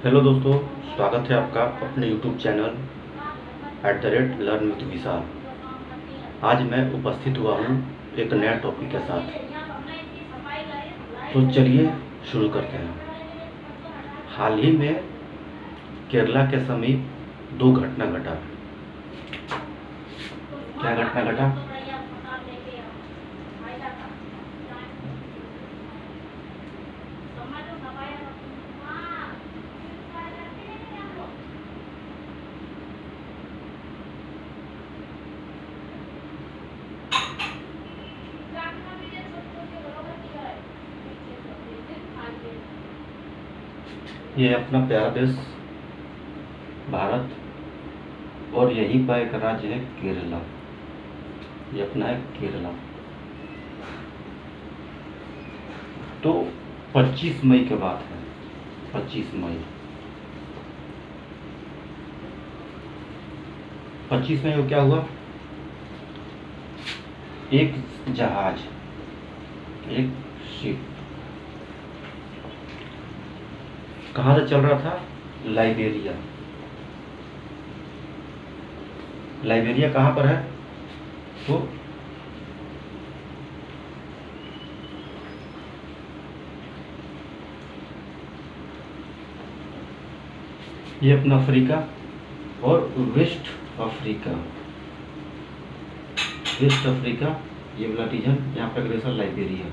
Hello दोस्तों, स्वागत है आपका अपने यूट्यूब चैनल @लर्न विद विशाल। आज मैं उपस्थित हुआ हूँ एक नया टॉपिक के साथ। तो चलिए शुरू करते हैं। हाल ही में केरला के समीप दो घटना घटा। क्या घटना घटा? ये अपना प्यारा देश भारत और यहीं पर एक राज्य है केरला। ये अपना है केरला। तो 25 मई के बात है। 25 मई को क्या हुआ? एक जहाज, एक शिप कहाँ से चल रहा था? लाइबेरिया। लाइबेरिया कहाँ पर है? तो ये अपना अफ्रीका और वेस्ट अफ्रीका, ये वाला रीजन, यहाँ पर अग्रेसर लाइबेरिया।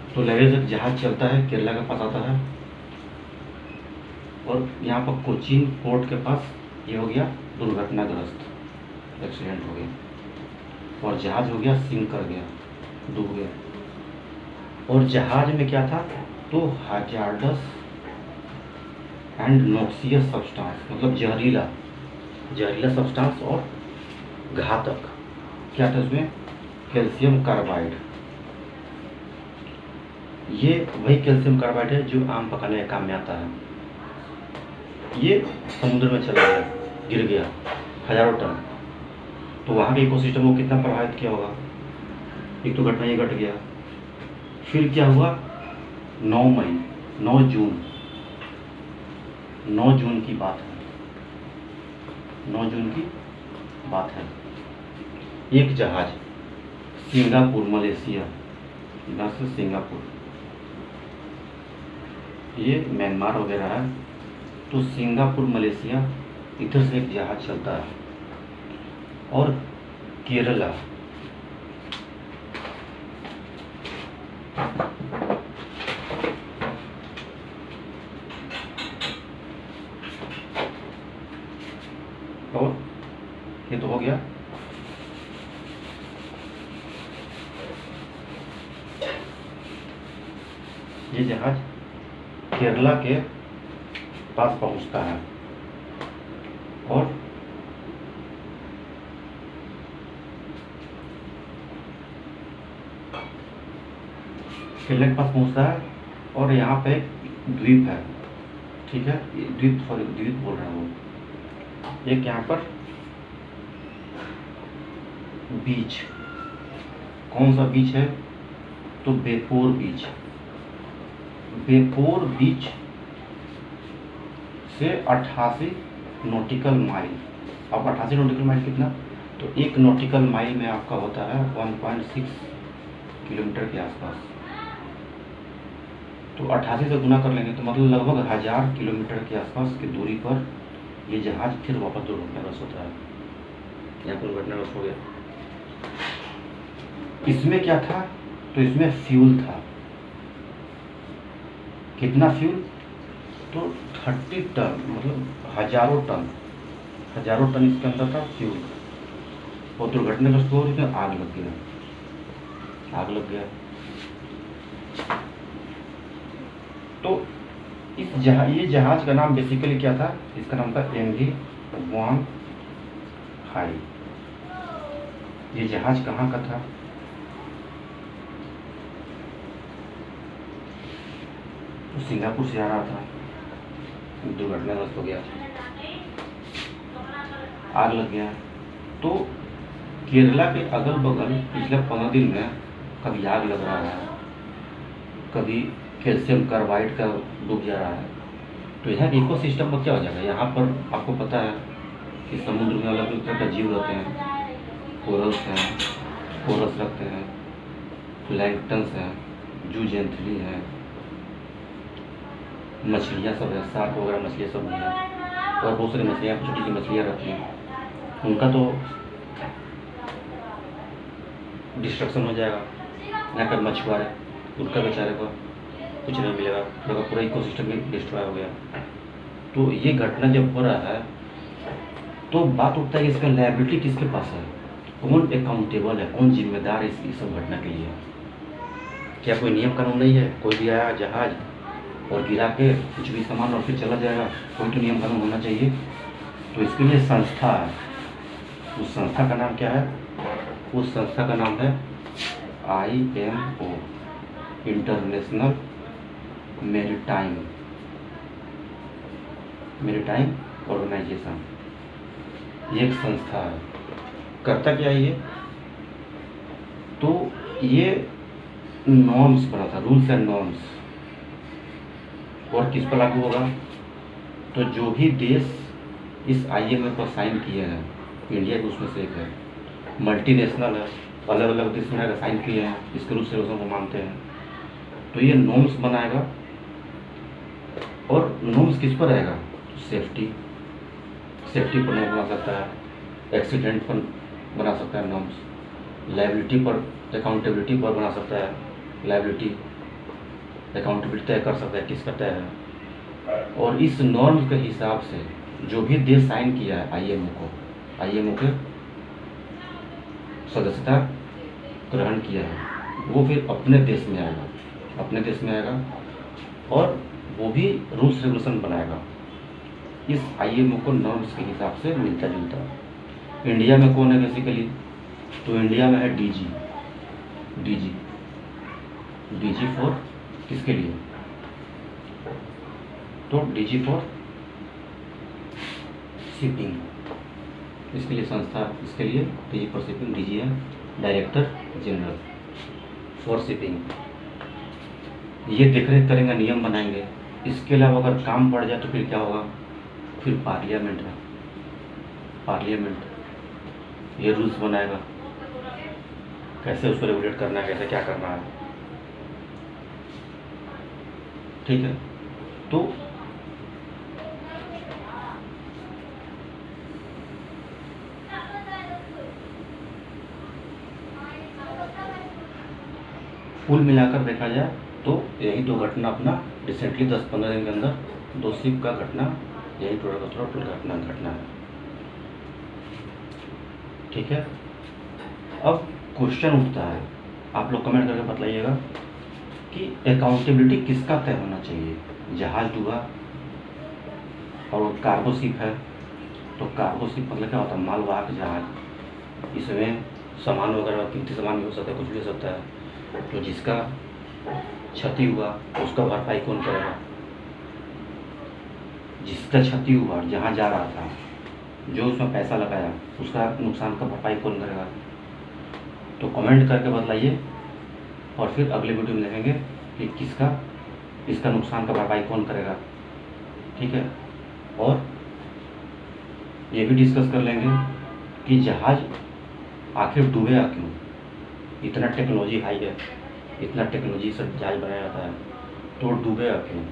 तो लाइबेरिया से जहाज चलता है, केरला के पास आता है और यहाँ पर कोचीन पोर्ट के पास ये हो गया दुर्घटनाग्रस्त, एक्सीडेंट हो गया और जहाज हो गया, सिंक कर गया, डूब गया। और जहाज में क्या था? तो हजार्डस एंड नोक्सियस सब्सटेंस, मतलब जहरीला सब्सटेंस और घातक। क्या था उसमें? Calcium carbide. ये वही कैल्शियम कार्बाइड है जो आम पकाने के काम में आता है। ये समुद्र में चला गया, गिर गया, हजारों टन। तो वहाँ के इकोसिस्टम को कितना प्रभावित किया होगा? एक तो घटना ये घट गया। फिर क्या हुआ? 9 जून की बात है। 9 जून की बात है। एक जहाज सिंगापुर, मलेशिया, यहाँ से सिंगापुर, ये म्यांमार वगैरह है, तो सिंगापुर मलेशिया इधर से एक जहाज चलता है और केरला और ये तो हो गया। ये जहाज केरला के पास पहुंचता है और केरला के पास पहुंचता है और यहाँ पे एक द्वीप है, ठीक है, द्वीप बोल रहा हूँ। एक यहाँ पर बीच, कौन सा बीच है? तो बेपोर बीच से 88 नॉटिकल माइल। अब 88 नॉटिकल माइल कितना? तो एक नॉटिकल माइल में आपका होता है 1.6 किलोमीटर के आसपास। तो 88 से गुना कर लेंगे तो मतलब लगभग 1000 किलोमीटर के आसपास की दूरी पर ये जहाज फिर वापस दुर्घटनाग्रस्त होता है। यहाँ पर दुर्घटनाग्रस्त हो गया। इसमें क्या था? तो इसमें फ्यूल था। कितना फ्यूल? तो 30 टन, मतलब हजारों टन इसके अंदर था फ्यूल। और दुर्घटनाग्रस्त हो, इसमें आग लग गया। तो ये जहाज का नाम बेसिकली क्या था? इसका नाम था MV वांग हाई। ये जहाज कहाँ का था? तो सिंगापुर से आ रहा था, दुर्घटनाग्रस्त हो गया, आग लग गया। तो केरला के अगल बगल पिछले 15 दिन में कभी आग लग रहा है, कभी कैल्शियम कार्बाइड का डूब जा रहा है। तो यहाँ इकोसिस्टम का क्या हो जाएगा, यहाँ पर आपको पता है कि समुद्र में अलग अलग तरह का जीव रहते हैं, कोरल्स हैं, कोरस रखते हैं, प्लैंक्टन्स हैं, जूजेंथली हैं, मछलियाँ सब है, शार्क वगैरह मछलियाँ सब भी हैं, और बहुत सारी मछलियाँ, छोटी छोटी मछलियाँ रहती हैं, उनका तो डिस्ट्रक्शन हो जाएगा। यहाँ का मछुआरे, उनका बेचारे को कुछ नहीं मिलेगा, जगह पूरा इकोसिस्टम भी डिस्ट्रॉय हो गया। तो ये घटना जब हो रहा है तो बात उठता है कि इसका लायबिलिटी किसके पास है, कौन अकाउंटेबल है, कौन जिम्मेदार है इस सब घटना के लिए। क्या कोई नियम कानून नहीं है, कोई भी आया जहाज और गिरा के कुछ भी सामान और फिर चला जाएगा, कोई तो नियम कानून होना चाहिए। तो इसके लिए संस्था है, उस संस्था का नाम क्या है, उस संस्था का नाम है IMO, इंटरनेशनल मैरीटाइम ऑर्गेनाइजेशन। ये एक संस्था है। करता क्या है ये, तो ये नॉर्म्स बनाता, रूल्स एंड नॉर्म्स, और किस पर लागू होगा, तो जो भी देश इस IMO को साइन किए हैं, इंडिया भी उसमें से एक है, मल्टीनेशनल है, अलग अलग देश में साइन किए हैं, इसके रूल्स रेगुलेशन को मानते हैं, तो ये नॉर्म्स बनाएगा। और नॉर्म्स किस पर रहेगा, सेफ्टी पर नॉर्म बना सकता है, एक्सीडेंट पर बना सकता है नॉर्म्स, लायबिलिटी पर, अकाउंटेबिलिटी पर बना सकता है, लायबिलिटी अकाउंटेबिलिटी तय कर सकता है किसका तय है। और इस नॉर्म के हिसाब से जो भी देश साइन किया है IMO के सदस्यता ग्रहण किया है, वो फिर अपने देश में आएगा और वो भी रूल्स रेगुलेशन बनाएगा इस IMO को नॉर्म्स के हिसाब से मिलता जुलता। इंडिया में कौन है बेसिकली, तो इंडिया में है DG फॉर किसके लिए, तो DG फॉर शिपिंग, इसके लिए संस्था, इसके लिए DG फॉर शिपिंग, DG है डायरेक्टर जनरल फॉर शिपिंग। ये देखरेख करेंगे, नियम बनाएंगे। इसके अलावा अगर काम पड़ जाए तो फिर क्या होगा, फिर पार्लियामेंट है, पार्लियामेंट ये रूल्स बनाएगा, कैसे उसको रेगुलेट करना है, कैसे क्या करना है, ठीक है। तो कुल मिलाकर देखा जाए तो यही दो घटना अपना रिसेंटली 10-15 दिन के अंदर 2 शिप का घटना, यही टोटल घटना है, ठीक है। अब क्वेश्चन उठता है, आप लोग कमेंट करके बतलाइएगा कि अकाउंटेबिलिटी किसका तय होना चाहिए। जहाज डूबा और कार्गो शिप है, तो कार्गो शिप मतलब क्या होता है, मालवाहक जहाज, इसमें सामान वगैरह कीमती सामान भी हो सकता है, कुछ भी हो सकता है। तो जिसका क्षति हुआ उसका भरपाई कौन करेगा, जिसका क्षति हुआ जहाँ जा रहा था, जो उसमें पैसा लगाया, उसका नुकसान का भरपाई कौन करेगा। तो कमेंट करके बतलाइए और फिर अगले वीडियो में देखेंगे कि इसका नुकसान का भरपाई कौन करेगा, ठीक है। और ये भी डिस्कस कर लेंगे कि जहाज आखिर डूबेगा क्यों, इतना टेक्नोलॉजी हाई है, इतना टेक्नोलॉजी से जहाज बनाया जाता है, तो डूबेगा क्यों।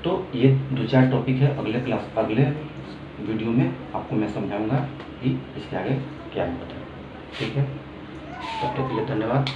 तो ये 2-4 टॉपिक है, अगले वीडियो में आपको मैं समझाऊंगा कि इसके आगे क्या होता है, ठीक है। तब तक के लिए धन्यवाद।